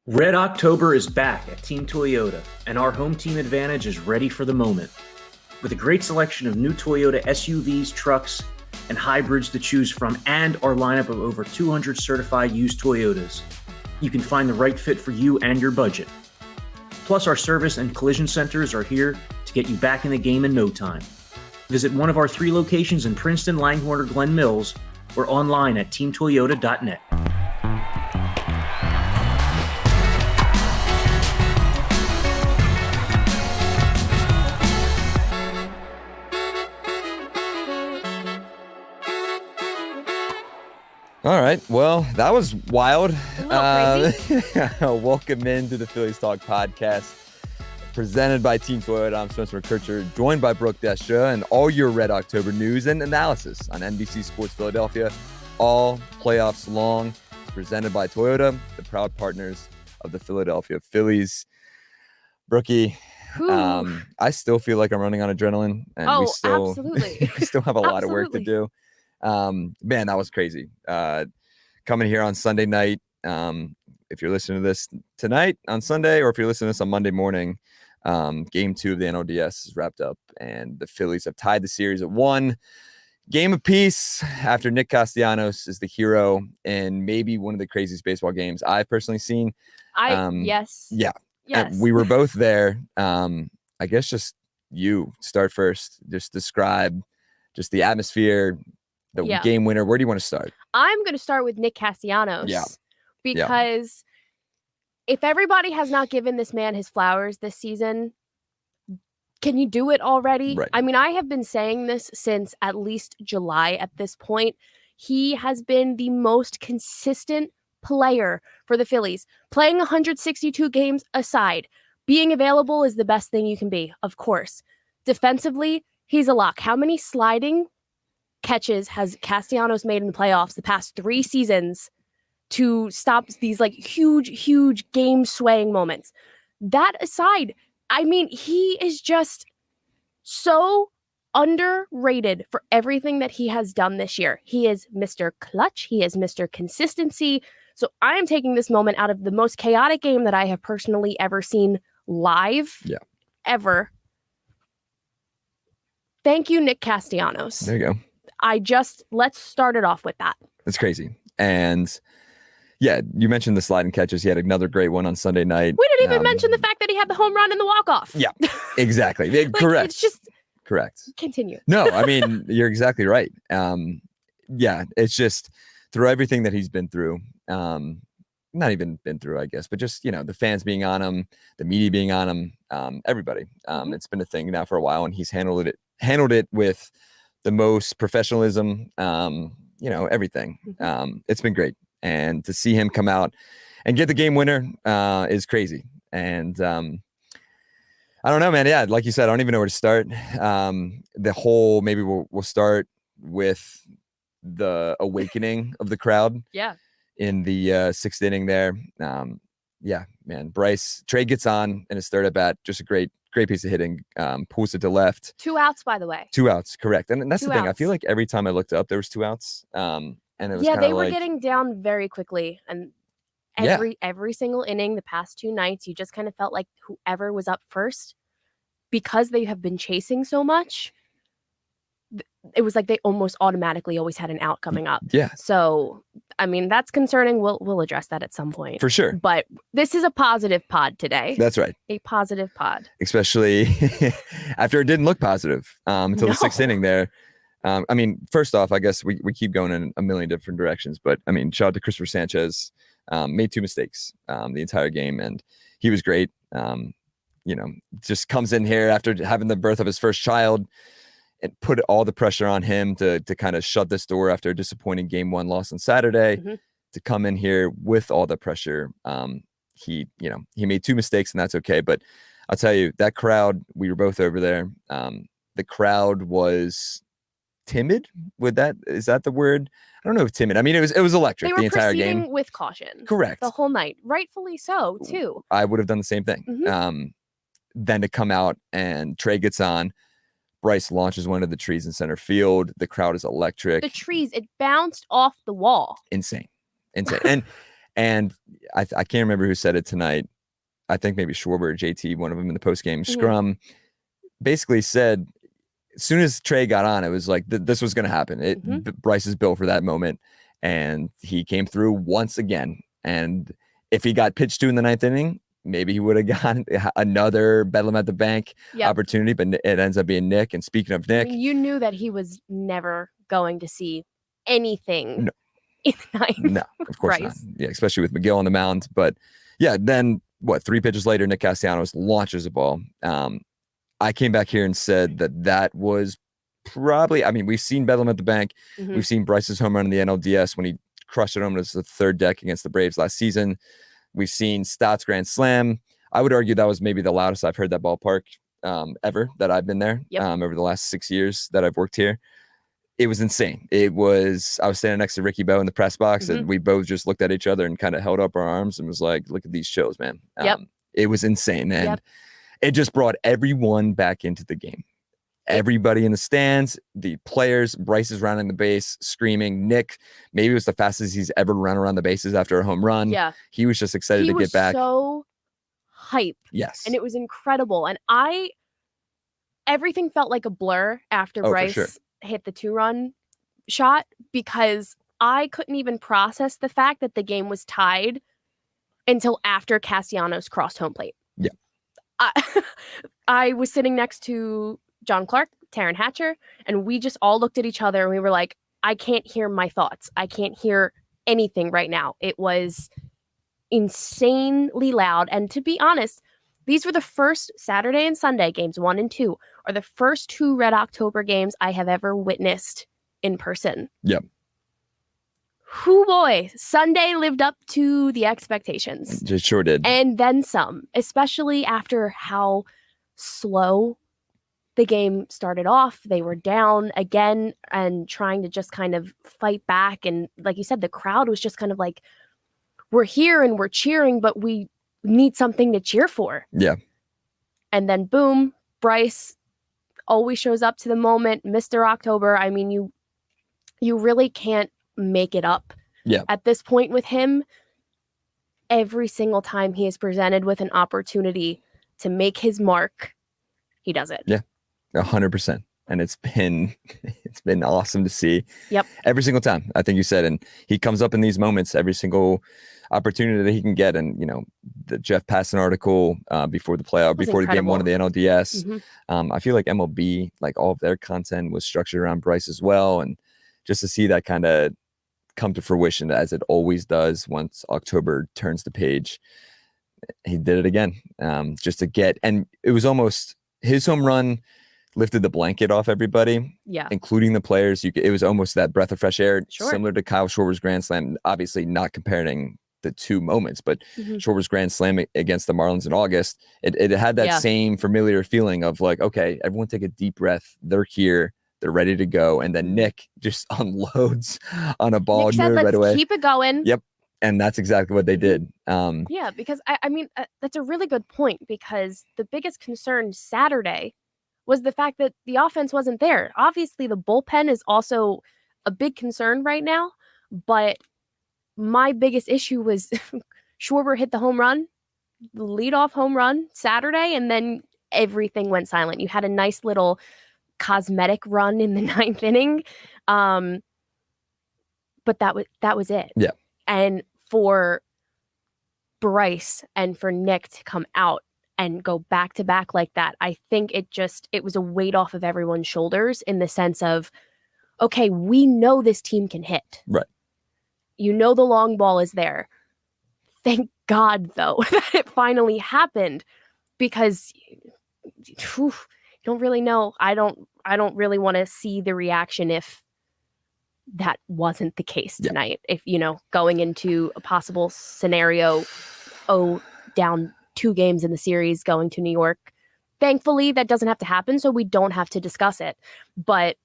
Red October is back at Team Toyota, and our home team advantage is ready for the moment. With a great selection of new Toyota SUVs, trucks, and hybrids to choose from, and our lineup of over 200 certified used Toyotas, you can find the right fit for you and your budget. Plus, our service and collision centers are here to get you back in the game in no time. Visit one of our 3 locations in Princeton, Langhorne, or Glen Mills, or online at teamtoyota.net. All right. Well, that was wild. A little crazy. Welcome into the Phillies Talk podcast, presented by Team Toyota. I'm Spencer McKercher, joined by Brooke Destra, and all your Red October news and analysis on NBC Sports Philadelphia, all playoffs long. It's presented by Toyota, the proud partners of the Philadelphia Phillies. Brookie, I still feel like I'm running on adrenaline, and absolutely. we still have a lot of work to do. Man, that was crazy. Coming here on Sunday night. If you're listening to this tonight on Sunday, or if you're listening to this on Monday morning, game 2 of the NLDS is wrapped up, and the Phillies have tied the series at 1 game apiece after Nick Castellanos is the hero in maybe one of the craziest baseball games I've personally seen. Yes. Yeah. Yes. And we were both there. I guess just you start first. Just describe just the atmosphere, the game winner. Where do you want to start? I'm going to start with Nick Castellanos. Yeah. Because if everybody has not given this man his flowers this season, can you do it already? Right. I mean, I have been saying this since at least July at this point. He has been the most consistent player for the Phillies. Playing 162 games aside, being available is the best thing you can be, of course. Defensively, he's a lock. How many sliding catches has Castellanos made in the playoffs the past 3 seasons to stop these like huge game swaying moments? That aside, I mean, he is just so underrated for everything that he has done this year. He is Mr. Clutch. He is Mr. Consistency. So I am taking this moment out of the most chaotic game that I have personally ever seen live. Yeah. Ever. Thank you, Nick Castellanos. There you go. Let's start it off with that. It's crazy. And yeah, you mentioned the sliding catches. He had another great one on Sunday night. We didn't even mention the fact that he had the home run and the walk-off. Yeah, exactly. Correct. It's just... Correct. Continue. No, I mean, you're exactly right. Yeah, it's just through everything that he's been through. Not even been through, I guess, but just, the fans being on him, the media being on him, everybody. It's been a thing now for a while, and he's handled it with the most professionalism, everything. It's been great. And to see him come out and get the game winner is crazy. And I don't know, man. Yeah, like you said, I don't even know where to start. Maybe we'll start with the awakening of the crowd. Yeah. In the 6th inning there. Yeah, man. Trey gets on in his 3rd at bat. Just a great piece of hitting. Pulls it to left. 2 outs, by the way. 2 outs, correct. And that's 2 the thing. outs. I feel like every time I looked up, there was 2 outs. And it was they were getting down very quickly. And every single inning, the past 2 nights, you just kind of felt like whoever was up first, because they have been chasing so much, it was like they almost automatically always had an out coming up. Yeah. So, I mean, that's concerning. We'll address that at some point. For sure. But this is a positive pod today. That's right. A positive pod. Especially after it didn't look positive until the 6th inning there. I mean, first off, I guess we keep going in a million different directions. But, I mean, shout out to Christopher Sanchez. Made 2 mistakes the entire game, and he was great. Just comes in here after having the birth of his first child and put all the pressure on him to kind of shut this door after a disappointing game 1 loss on Saturday, to come in here with all the pressure. He made 2 mistakes, and that's okay. But I'll tell you, that crowd, we were both over there. The crowd was timid. Is that the word? I don't know if timid. I mean, it was electric the entire game. They were proceeding with caution. Correct. The whole night. Rightfully so, too. I would have done the same thing. Then to come out and Trey gets on, Bryce launches one of the trees in center field. The crowd is electric. The trees, it bounced off the wall. Insane. And And I can't remember who said it tonight. I think maybe Schwarber or JT, one of them in the post-game scrum, basically said, as soon as Trey got on, it was like, this was going to happen. Bryce is built for that moment. And he came through once again. And if he got pitched to in the ninth inning, maybe he would have gotten another Bedlam at the Bank opportunity, but it ends up being Nick. And speaking of Nick, I mean, you knew that he was never going to see anything in the ninth. No, of course not. Yeah, especially with McGill on the mound. But yeah, then 3 pitches later, Nick Castellanos launches a ball. I came back here and said that was probably, I mean, we've seen Bedlam at the Bank. We've seen Bryce's home run in the NLDS when he crushed it home as the third deck against the Braves last season. We've seen Stott's grand slam. I would argue that was maybe the loudest I've heard that ballpark ever that I've been there over the last 6 years that I've worked here. It was insane. I was standing next to Ricky Bowe in the press box and we both just looked at each other and kind of held up our arms and was like, look at these chills, man. It was insane. And it just brought everyone back into the game. Everybody in the stands, the players, Bryce is rounding the base, screaming. Nick, maybe it was the fastest he's ever run around the bases after a home run. Yeah. He was just excited to get back. So hype. Yes. And it was incredible. And everything felt like a blur after Bryce hit the 2-run shot, because I couldn't even process the fact that the game was tied until after Castellanos crossed home plate. Yeah. I was sitting next to John Clark, Taryn Hatcher, and we just all looked at each other and we were like, I can't hear my thoughts. I can't hear anything right now. It was insanely loud. And to be honest, these were the first Saturday and Sunday games, 1 and 2, are the first 2 Red October games I have ever witnessed in person. Yep. Whoo boy, Sunday lived up to the expectations. It sure did. And then some, especially after how slow the game started off. They were down again and trying to just kind of fight back. And like you said, the crowd was just kind of like, we're here and we're cheering, but we need something to cheer for. Yeah. And then boom, Bryce always shows up to the moment. Mr. October. I mean, you really can't make it up at this point with him. Every single time he is presented with an opportunity to make his mark, he does it. Yeah, 100%. And it's been awesome to see. Yep. Every single time, I think you said, and he comes up in these moments every single opportunity that he can get. And the Jeff Passan article before the playoff, before the game 1 of the NLDS. I feel like MLB, like all of their content was structured around Bryce as well, and just to see that kind of come to fruition as it always does once October turns the page. He did it again, just to get, and it was almost his home run lifted the blanket off everybody, including the players. It was almost that breath of fresh air, similar to Kyle Schwarber's grand slam. Obviously, not comparing the two moments, but Schwarber's grand slam against the Marlins in August, it had that same familiar feeling of like, okay, everyone take a deep breath. They're here. They're ready to go. And then Nick just unloads on a ball right away. Keep it going. Yep. And that's exactly what they did. Yeah, because I mean, that's a really good point, because the biggest concern Saturday was the fact that the offense wasn't there. Obviously, the bullpen is also a big concern right now, but my biggest issue was Schwarber hit the home run, the leadoff home run Saturday, and then everything went silent. You had a nice little cosmetic run in the 9th inning, but that was it. Yeah. And for Bryce and for Nick to come out and go back to back like that, I think it was a weight off of everyone's shoulders, in the sense of, okay, we know this team can hit. Right. The long ball is there. Thank God, though, that it finally happened, because you don't really know. I don't really want to see the reaction if that wasn't the case tonight. If, going into a possible scenario, down 2 games in the series, going to New York. Thankfully, that doesn't have to happen, so we don't have to discuss it. But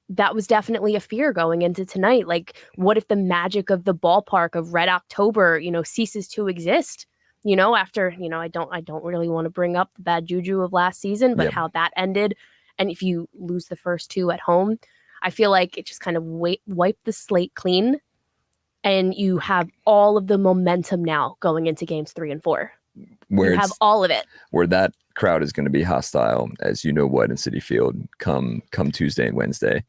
that was definitely a fear going into tonight. Like, what if the magic of the ballpark of Red October, ceases to exist? After, I don't really want to bring up the bad juju of last season, but how that ended. And if you lose the first 2 at home, I feel like it just kind of wiped the slate clean. and you have all of the momentum now going into games 3 and 4. Where you have all of it. Where that crowd is going to be hostile, as you know what, in Citi Field come Tuesday and Wednesday.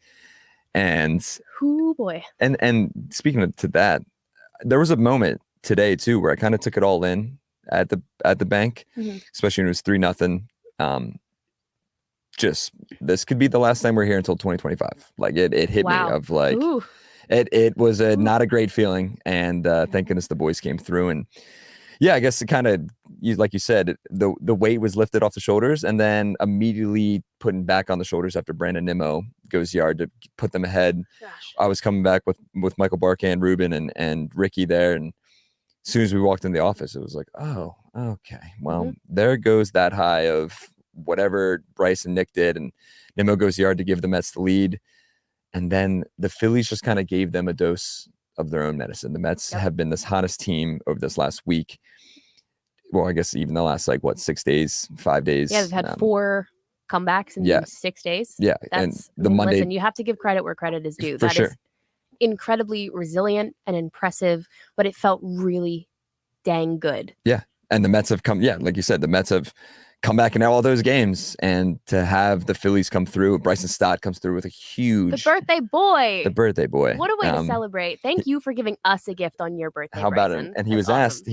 And oh boy. And speaking to that, there was a moment today too where I kind of took it all in at the bank, especially when it was 3-0. Just this could be the last time we're here until 2025. Like it hit me of like it was not a great feeling, and thank goodness the boys came through. And yeah, I guess it kind of, like you said, the weight was lifted off the shoulders, and then immediately putting back on the shoulders after Brandon Nimmo goes yard to put them ahead. Gosh. I was coming back with Michael Barkan, Ruben, and Ricky there, and as soon as we walked in the office, it was like, oh, okay, well, there goes that high of whatever Bryce and Nick did, and Nimmo goes yard to give the Mets the lead, and then the Phillies just kind of gave them a dose of their own medicine. The Mets have been this hottest team over this last week. Well, I guess even the last 6 days, 5 days. Yeah, they've had 4 comebacks in 6 days. Yeah, that's, and the Monday. Listen, you have to give credit where credit is due. That is incredibly resilient and impressive, but it felt really dang good. Yeah, and the Mets have come. Yeah, like you said, the Mets have come back in all those games, and to have the Phillies come through, Bryson Stott comes through with a huge the birthday boy. What a way to celebrate! Thank you for giving us a gift on your birthday. How about it? And he was awesome.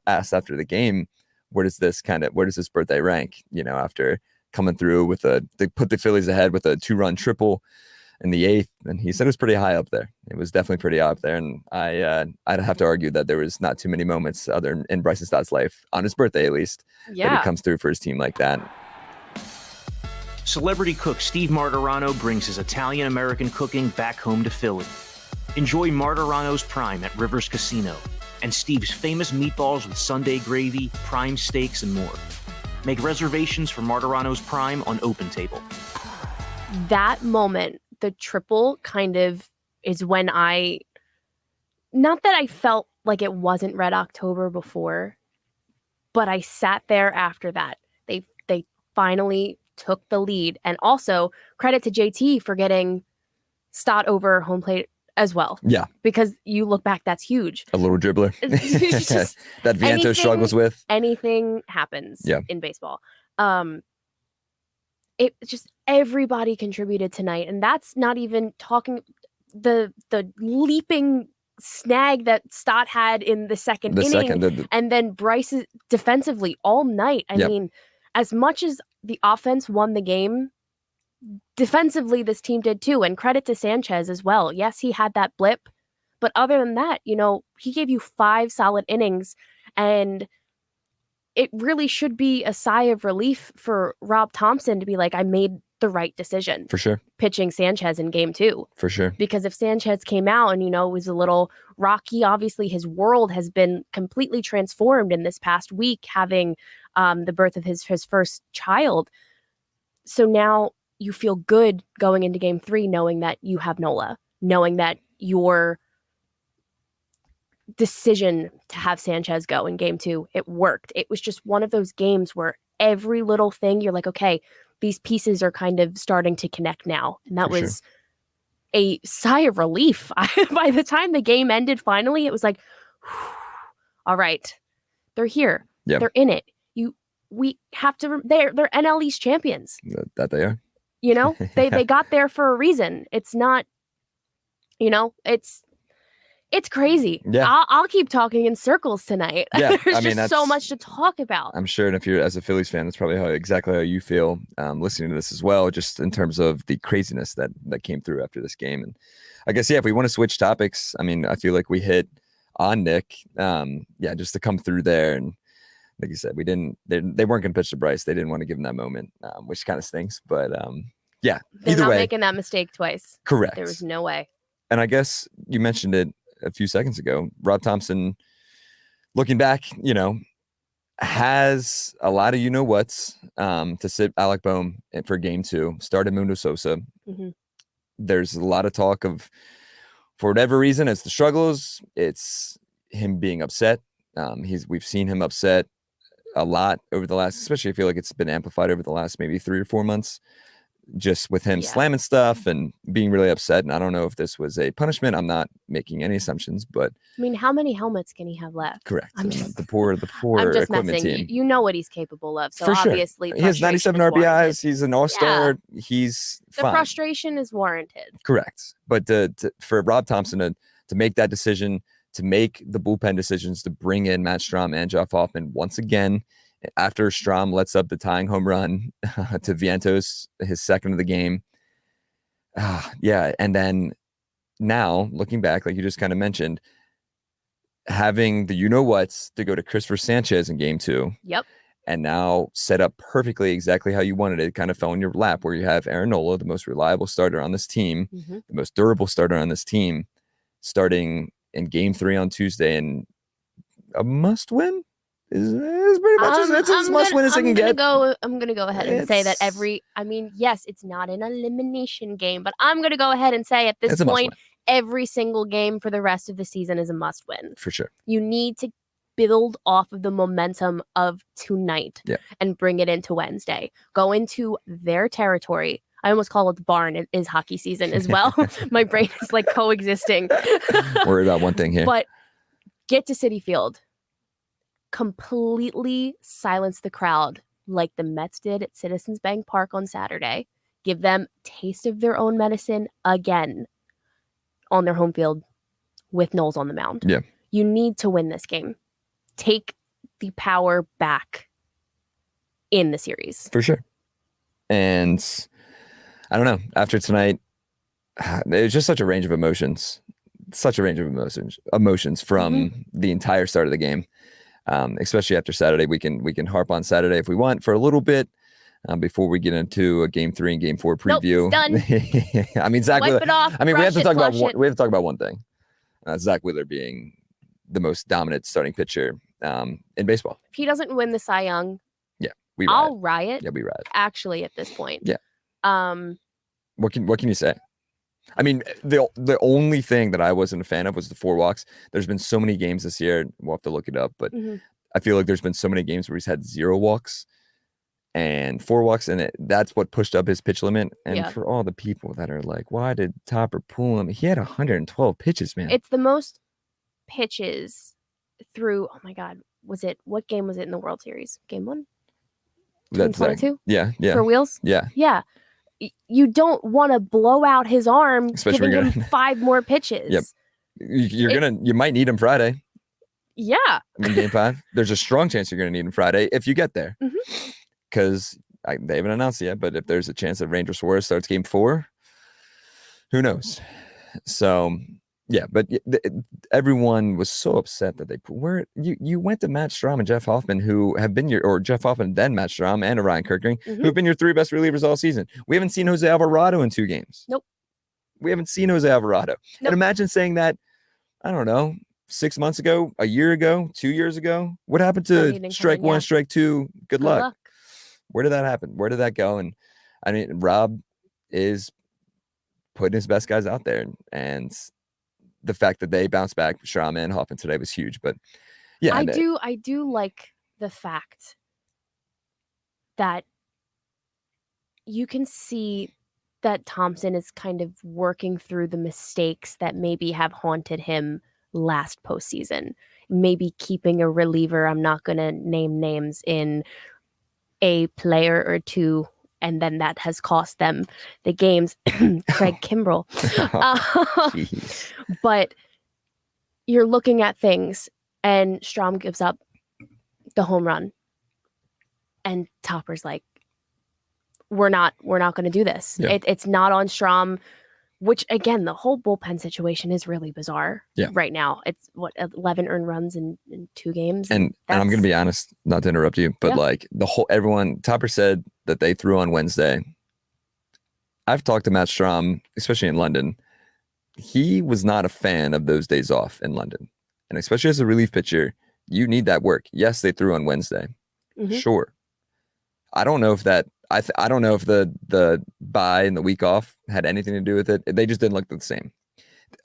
asked after the game, where does this birthday rank? After coming through they put the Phillies ahead with a 2-run triple in the 8th, and he said it was pretty high up there. It was definitely pretty high up there, and I'd have to argue that there was not too many moments other in Bryson Stott's life, on his birthday at least, that he comes through for his team like that. Celebrity cook Steve Martirano brings his Italian-American cooking back home to Philly. Enjoy Martirano's Prime at Rivers Casino, and Steve's famous meatballs with Sunday gravy, prime steaks, and more. Make reservations for Martirano's Prime on OpenTable. That moment, the triple, kind of is when not that I felt like it wasn't Red October before, but I sat there after that. They finally took the lead, and also credit to JT for getting Stott over home plate as well. Yeah, because you look back, that's huge. A little dribbler that Vientos struggles with. Anything happens in baseball. It just, everybody contributed tonight, and that's not even talking the leaping snag that Stott had in the second inning, and then Bryce defensively all night. I mean, as much as the offense won the game, defensively this team did too, and credit to Sanchez as well. Yes, he had that blip, but other than that, he gave you 5 solid innings, and it really should be a sigh of relief for Rob Thompson to be like, I made the right decision. For sure. Pitching Sanchez in game 2. For sure. Because if Sanchez came out and, was a little rocky, obviously his world has been completely transformed in this past week, having the birth of his first child. So now you feel good going into game 3, knowing that you have Nola, knowing that your decision to have Sanchez go in game 2, it worked. It was just one of those games where every little thing you're like, okay, these pieces are kind of starting to connect now. And that was a sigh of relief. By the time the game ended, finally, it was like, all right, they're here. Yep. They're in it. We have to, they're NLDS champions. That they are. They got there for a reason. It's not, it's crazy. Yeah. I'll keep talking in circles tonight. Yeah. There's just so much to talk about. I'm sure. And if you're, as a Phillies fan, that's probably exactly how you feel listening to this as well, just in terms of the craziness that came through after this game. And I guess, if we want to switch topics, I feel like we hit on Nick. Just to come through there. And like you said, they weren't going to pitch to Bryce. They didn't want to give him that moment, which kind of stinks. But they're either not way, making that mistake twice. Correct. There was no way. And I guess you mentioned it a few seconds ago, Rob Thompson, looking back, has a lot of whats to sit Alec Boehm for game 2, started Mundo Sosa. Mm-hmm. There's a lot of talk of, for whatever reason, it's the struggles, it's him being upset. We've seen him upset a lot over the last, especially I feel like it's been amplified over the last maybe 3 or 4 months. just with him slamming stuff and being really upset. And I don't know if this was a punishment. I'm not making any assumptions, but I mean, how many helmets can he have left? correct. I'm just The poor I'm just equipment messing. team. You know what he's capable of. So For sure. obviously, He has 97 frustration is RBIs. warranted. He's an all-star. He's The fine. frustration is warranted. Correct. But for Rob Thompson to make that decision, to make the bullpen decisions, to bring in Matt Strahm and Jeff Hoffman once again, after Strahm lets up the tying home run to Vientos, his second of the game. Yeah. And then now, looking back, like you just kind of mentioned, having the you-know-whats to go to Christopher Sanchez in game 2. Yep. And now set up perfectly exactly how you wanted it. It kind of fell in your lap where you have Aaron Nola, the most reliable starter on this team, the most durable starter on this team, starting in game 3 on Tuesday, and a must-win is pretty much it's as must-win as it can get. I'm gonna go ahead and say that yes, it's not an elimination game, but I'm gonna go ahead and say at this point, every single game for the rest of the season is a must-win. For sure. You need to build off of the momentum of tonight and bring it into Wednesday. Go into their territory. I almost call it the barn. It is hockey season as well. My brain is like coexisting. Worried about one thing here. But get to Citi Field. Completely silence the crowd like the Mets did at Citizens Bank Park on Saturday. Give them taste of their own medicine again on their home field with Knowles on the mound. Yeah. You need to win this game. Take the power back in the series. For sure. And I don't know. After tonight, it was just such a range of emotions. Such a range of emotions from the entire start of the game. Especially after Saturday. We can harp on Saturday if we want for a little bit. Before we get into a game 3 and game 4 preview. Nope, it's done. I mean, Zack Wheeler. We have to talk about one thing. Zack Wheeler being the most dominant starting pitcher in baseball. If he doesn't win the Cy Young, I'll riot. Yeah, we riot. Actually, at this point. Yeah. What can you say? I mean, the only thing that I wasn't a fan of was the 4 walks. There's been so many games this year. We'll have to look it up, but I feel like there's been so many games where he's had 0 walks and 4 walks, and that's what pushed up his pitch limit. And for all the people that are like, why did Topper pull him? He had 112 pitches, man. It's the most pitches through. Oh my God, what game was it in the World Series? Game 1. That's 22. Yeah. For Wheels. Yeah. You don't want to blow out his arm, especially giving him 5 more pitches. Yep. You might need him Friday. Yeah. I mean, game 5. There's a strong chance you're going to need him Friday if you get there. Because they haven't announced it yet, but if there's a chance that Ranger Suarez starts game 4, who knows? So, yeah, but everyone was so upset that you went to Matt Strahm and Jeff Hoffman, who have been Jeff Hoffman, then Matt Strahm and Ryan Kirkering, who have been your 3 best relievers all season. We haven't seen Jose Alvarado in 2 games. Nope. We haven't seen Jose Alvarado. Nope. And imagine saying that, I don't know, 6 months ago, a year ago, 2 years ago. What happened to strike 1, strike 2? Good luck. Where did that happen? Where did that go? And I mean, Rob is putting his best guys out there, and the fact that they bounced back, Strahm and Hoffman today, was huge. But yeah, I do like the fact that you can see that Thompson is kind of working through the mistakes that maybe have haunted him last postseason. Maybe keeping a reliever, I'm not going to name names, in a player or 2, and then that has cost them the games. Craig Kimbrell. But you're looking at things, and Strahm gives up the home run, and Topper's like, we're not going to do this. Yeah. It's not on Strahm, which, again, the whole bullpen situation is really bizarre right now. It's 11 earned runs in 2 games. And I'm going to be honest, not to interrupt you, but like Topper said that they threw on Wednesday. I've talked to Matt Strahm, especially in London. He was not a fan of those days off in London. And especially as a relief pitcher, you need that work. Yes, they threw on Wednesday. Sure. I don't know if that, I don't know if the bye and the week off had anything to do with it. They just didn't look the same.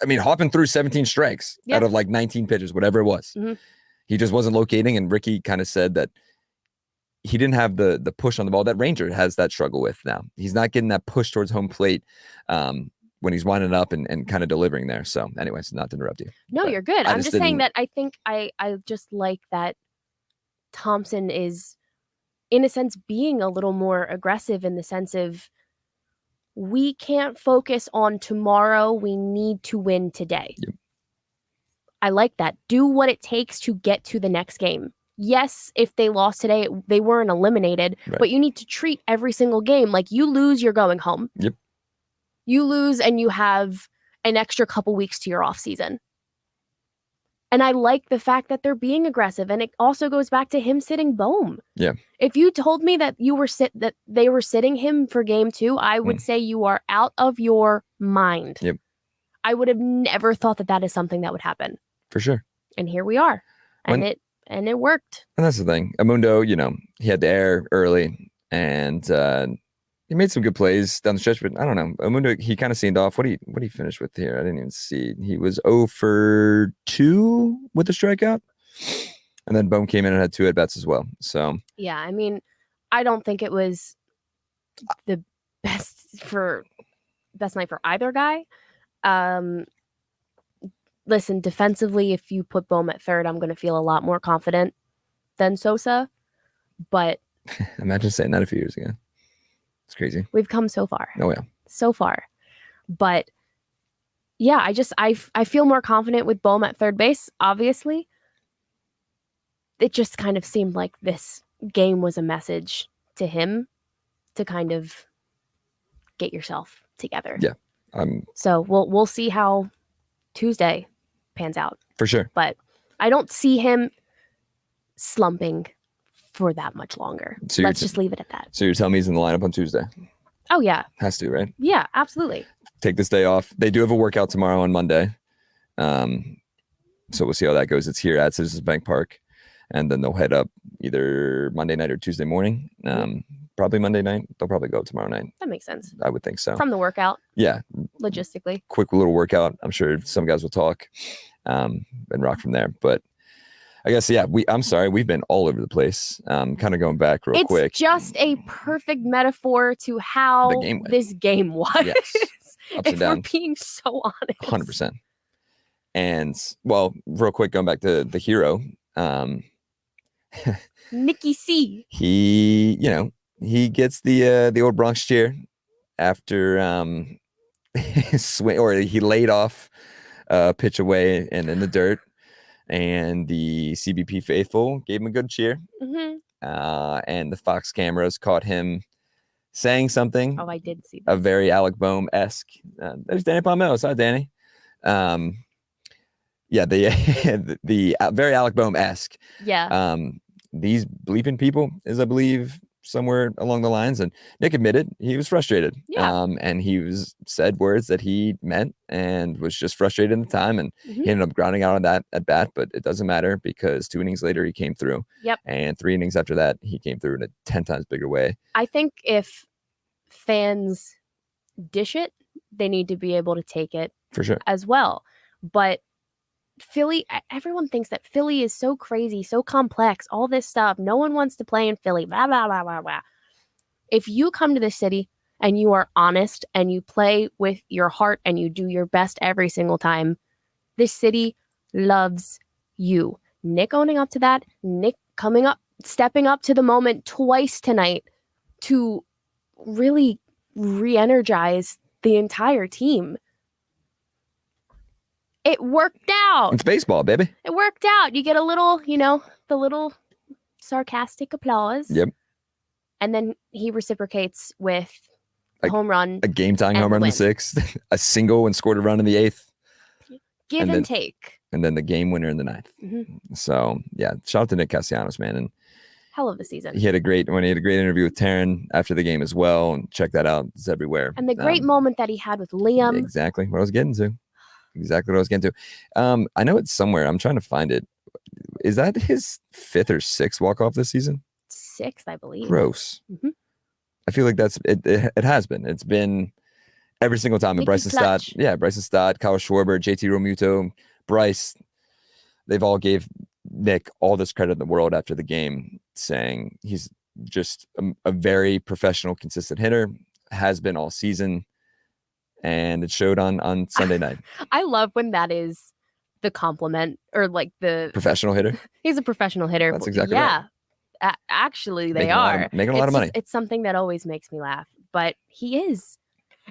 I mean, Hoffman threw 17 strikes out of like 19 pitches, whatever it was. He just wasn't locating. And Ricky kind of said that he didn't have the push on the ball that Ranger has that struggle with now. He's not getting that push towards home plate when he's winding up and kind of delivering there. So anyways, not to interrupt you. No, but you're good. I'm just just saying didn't- that I think I just like that Thompson is, in a sense, being a little more aggressive in the sense of we can't focus on tomorrow. We need to win today. Yep. I like that. Do what it takes to get to the next game. Yes, if they lost today, they weren't eliminated, Right. but you need to treat every single game like you lose, you're going home. Yep. You lose and you have an extra couple weeks to your off season. And I like the fact that they're being aggressive. And it also goes back to him sitting Bohm. Yeah. If you told me that that they were sitting him for game 2, I would say you are out of your mind. Yep. I would have never thought that is something that would happen. For sure. And here we are. And it worked. And that's the thing. Amundo, he had the air early and he made some good plays down the stretch, but I don't know. Amundo, he kind of seemed off. What did he finish with here? I didn't even see. He was 0 for 2 with the strikeout. And then Bohm came in and had 2 at-bats as well. So yeah, I mean, I don't think it was the best night for either guy. Listen, defensively, if you put Bohm at third, I'm going to feel a lot more confident than Sosa. But imagine saying that a few years ago. It's crazy. We've come so far. Oh, yeah. So far. But yeah, I feel more confident with Bohm at third base, obviously. It just kind of seemed like this game was a message to him to kind of get yourself together. Yeah. So we'll see how Tuesday pans out. For sure. But I don't see him slumping for that much longer. So let's just leave it at that. So you're telling me he's in the lineup on Tuesday? Oh, yeah. Has to, right? Yeah, absolutely. Take this day off. They do have a workout tomorrow on Monday. So we'll see how that goes. It's here at Citizens Bank Park. And then they'll head up either Monday night or Tuesday morning. Probably Monday night. They'll probably go tomorrow night. That makes sense. I would think so. From the workout. Yeah. Logistically. Quick little workout. I'm sure some guys will talk and rock from there. But I guess, yeah, I'm sorry. We've been all over the place. Kind of going back real quick. It's just a perfect metaphor to how this game was. Yes. Ups and downs. We're being so honest. 100%. And, well, real quick, going back to the hero. Nicky C. He gets the old Bronx cheer after swing, or he laid off pitch away and in the dirt, and the CBP faithful gave him a good cheer. Mm-hmm. And the Fox cameras caught him saying something. Oh, I did see that. A very Alec Boehm-esque. There's Danny Palmeros. Hi, Danny. Yeah, the very Alec Boehm-esque. Yeah. These bleeping people is, I believe, somewhere along the lines. And Nick admitted he was frustrated. Yeah. And he said words that he meant and was just frustrated in the time. And he ended up grounding out on that at bat, but it doesn't matter because 2 innings later he came through. Yep. And 3 innings after that, he came through in a 10 times bigger way. I think if fans dish it, they need to be able to take it for sure as well. But Philly, everyone thinks that Philly is so crazy, so complex, all this stuff. No one wants to play in Philly, blah, blah, blah, blah, blah. If you come to this city and you are honest and you play with your heart and you do your best every single time, this city loves you. Nick owning up to that, Nick stepping up to the moment twice tonight to really re-energize the entire team. It worked out. It's baseball, baby. It worked out. You get a little, the little sarcastic applause. Yep. And then he reciprocates with a home run. A game-tying home run in the 6th. A single and scored a run in the 8th. Give and take. And then the game winner in the 9th. Mm-hmm. So, yeah, shout out to Nick Castellanos, man. And hell of a season. He had a great interview with Taryn after the game as well. And check that out. It's everywhere. And the great moment that he had with Liam. Exactly what I was getting to. I know it's somewhere. I'm trying to find it. Is that his 5th or 6th walk-off this season? 6th, I believe. Gross. Mm-hmm. I feel like that's it. It has been. It's been every single time. And Bryson Stott, Kyle Schwarber, JT Realmuto, Bryce. They've all gave Nick all this credit in the world after the game, saying he's just a very professional, consistent hitter, has been all season, and it showed on Sunday night. I love when that is the compliment, or like the Professional hitter. he's a professional hitter. That's exactly right. Actually, they Making are making a lot of money. It's something that always makes me laugh, but he is.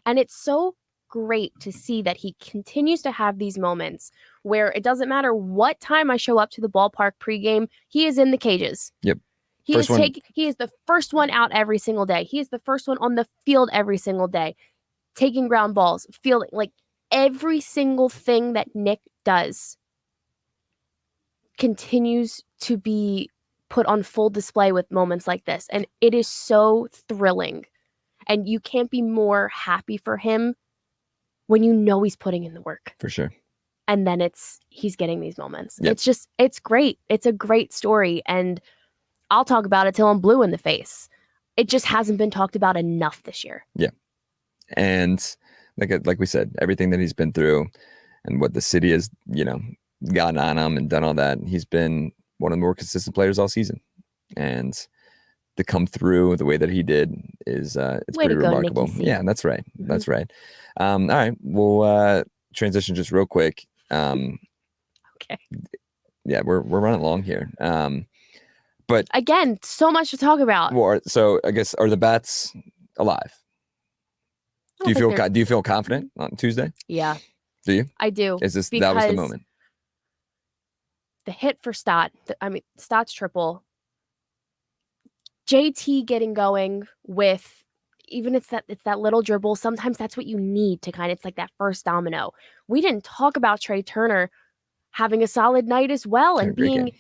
And it's so great to see that he continues to have these moments where it doesn't matter what time I show up to the ballpark pregame, he is in the cages. Yep. He is the first one out every single day. He is the first one on the field every single day, taking ground balls, fielding, like every single thing that Nick does continues to be put on full display with moments like this. And it is so thrilling. And you can't be more happy for him when you know he's putting in the work. For sure. And then he's getting these moments. Yep. It's great. It's a great story. And I'll talk about it till I'm blue in the face. It just hasn't been talked about enough this year. Yeah. And like we said, everything that he's been through and what the city has, gotten on him and done all that, he's been one of the more consistent players all season. And to come through the way that he did is it's Way pretty to go, remarkable. Nicky C. Yeah, that's right. Mhm. That's right. All right. We'll transition just real quick. Okay. Yeah, we're running long here. But again, so much to talk about. So I guess, are the bats alive? Do you feel confident on Tuesday? Yeah. Do you? I do. That was the moment? The hit for Stott's triple. JT getting going with, even it's that little dribble. Sometimes that's what you need to it's like that first domino. We didn't talk about Trey Turner having a solid night as well and being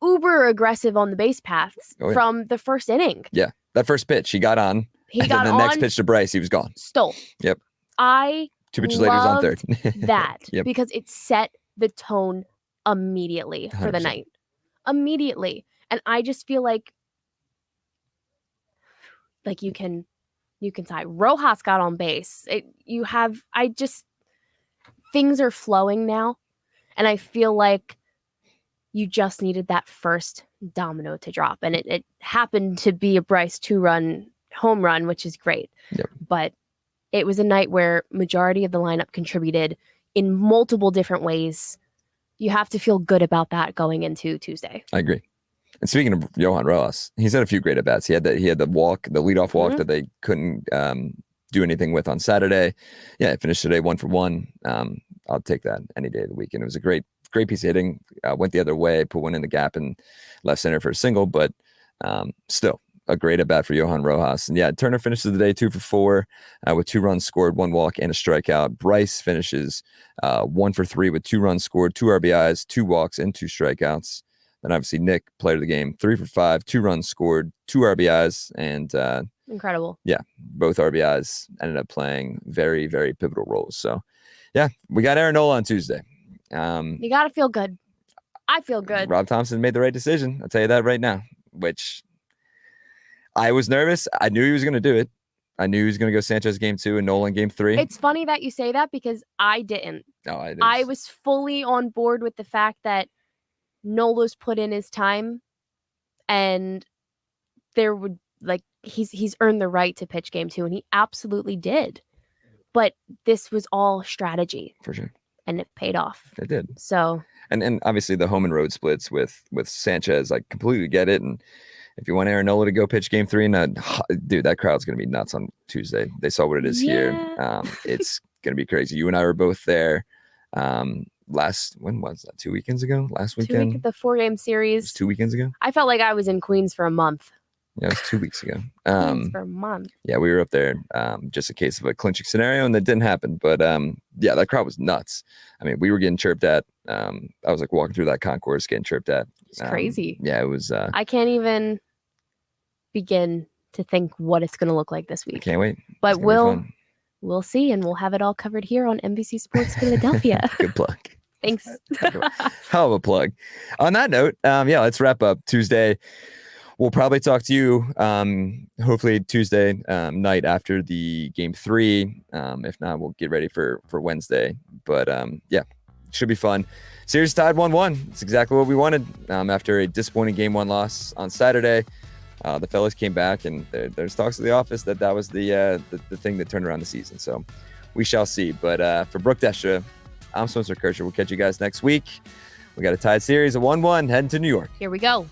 uber aggressive on the base paths from the first inning. Yeah. That first pitch, he got on. And then the next pitch to Bryce, he was gone. Stole. Yep. 2 pitches later, he's on third. that Yep. because it set the tone immediately for the 100%. night. Immediately. And I just feel like you can tie. Rojas got on base. Things are flowing now. And I feel like you just needed that first domino to drop. And it happened to be a Bryce 2-run home run, which is great. Yep. But it was a night where majority of the lineup contributed in multiple different ways. You have to feel good about that going into Tuesday. I agree. And speaking of Johan Rojas, he's had a few great at-bats. He had the leadoff walk that they couldn't do anything with on Saturday. Yeah, I finished today 1 for 1. I'll take that any day of the week. And it was a great piece of hitting. Went the other way, put one in the gap and left center for a single, but still a great at-bat for Johan Rojas. And yeah, Turner finishes the day 2 for 4 with 2 runs scored, 1 walk, and a strikeout. Bryce finishes 1 for 3 with 2 runs scored, 2 RBIs, 2 walks, and 2 strikeouts. Then obviously Nick, player of the game, 3 for 5, 2 runs scored, 2 RBIs, and incredible. Yeah, both RBIs ended up playing very, very pivotal roles. So yeah, we got Aaron Nola on Tuesday. You got to feel good. I feel good. Rob Thompson made the right decision. I'll tell you that right now, which I was nervous. I knew he was going to do it. I knew he was going to go Sanchez game 2 and Nolan game 3. It's funny that you say that because I didn't. No, I was fully on board with the fact that Nola's put in his time and there would he's earned the right to pitch game 2 and he absolutely did. But this was all strategy. For sure. And it paid off. It did. So and obviously the home and road splits with Sanchez, I completely get it. And if you want Aaron Nola to go pitch game 3, dude, that crowd's gonna be nuts on Tuesday. They saw what it is here. It's gonna be crazy. You and I were both there. When was that? 2 weekends ago? Last weekend? The 4-game series. 2 weekends ago? I felt like I was in Queens for a month. Yeah, it was 2 weeks ago. Queens for a month. Yeah, we were up there just a case of a clinching scenario, and that didn't happen. But yeah, that crowd was nuts. I mean, we were getting chirped at. I was like walking through that concourse getting chirped at. It's crazy. Yeah, it was. I can't even begin to think what it's going to look like this week. I can't wait. But we'll see, and we'll have it all covered here on NBC Sports Philadelphia. Good plug. Thanks. Hell of a plug. On that note, yeah, let's wrap up Tuesday. We'll probably talk to you hopefully Tuesday night after the game 3. If not, we'll get ready for Wednesday. But yeah, should be fun. Series tied 1-1. It's exactly what we wanted after a disappointing game 1 loss on Saturday. the fellas came back, and there's talks of the office that was the thing that turned around the season. So we shall see. But for Brooke Destra, I'm Spencer McKercher. We'll catch you guys next week. We got a tied series, a 1-1, heading to New York. Here we go.